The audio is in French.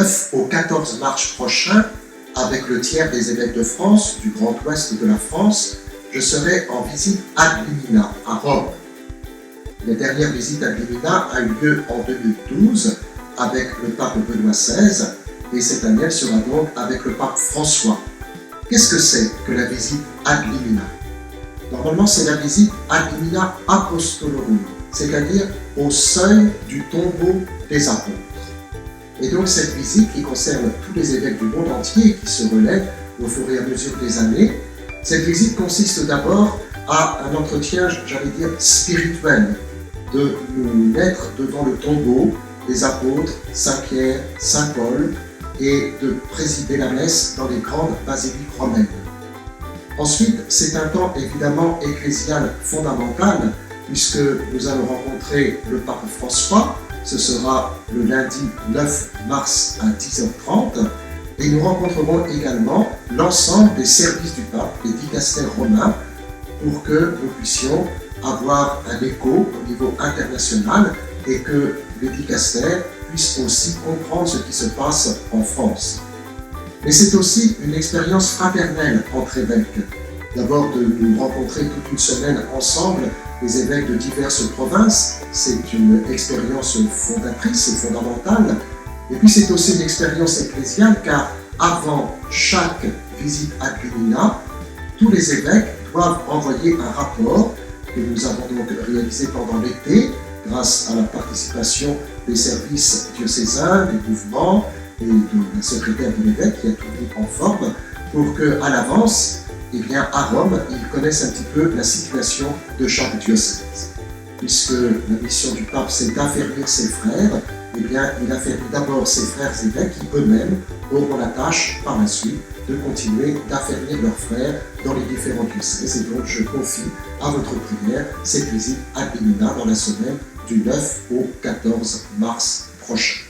9 au 14 mars prochain, avec le tiers des évêques de France, du Grand Ouest de la France, je serai en visite ad limina à Rome. La dernière visite ad limina a eu lieu en 2012 avec le pape Benoît XVI et cette année elle sera donc avec le pape François. Qu'est-ce que c'est que la visite ad limina? Normalement, c'est la visite ad limina apostolorum, c'est-à-dire au seuil du tombeau des apôtres. Et donc cette visite qui concerne tous les évêques du monde entier qui se relaient au fur et à mesure des années, cette visite consiste d'abord à un entretien, j'allais dire, spirituel, de nous mettre devant le tombeau des apôtres, Saint Pierre, Saint Paul, et de présider la messe dans les grandes basiliques romaines. Ensuite, c'est un temps évidemment ecclésial fondamental, puisque nous allons rencontrer le pape François. Ce sera le lundi 9 mars à 10h30, et nous rencontrerons également l'ensemble des services du pape, les dicastères romains, pour que nous puissions avoir un écho au niveau international et que les dicastères puissent aussi comprendre ce qui se passe en France. Mais c'est aussi une expérience fraternelle entre évêques. D'abord de nous rencontrer toute une semaine ensemble, les évêques de diverses provinces, c'est une expérience fondatrice et fondamentale. Et puis c'est aussi une expérience ecclésiale car avant chaque visite ad limina, tous les évêques doivent envoyer un rapport que nous avons donc réalisé pendant l'été grâce à la participation des services diocésains, des mouvements et de la secrétaire de l'évêque qui a tout mis en forme pour qu'à l'avance, à Rome, ils connaissent un petit peu la situation de chaque diocèse. Puisque la mission du pape, c'est d'affermir ses frères, il affermit d'abord ses frères évêques qui eux-mêmes auront la tâche par la suite de continuer d'affermir leurs frères dans les différents diocèses. Et donc je confie à votre prière cette visite ad limina dans la semaine du 9 au 14 mars prochain.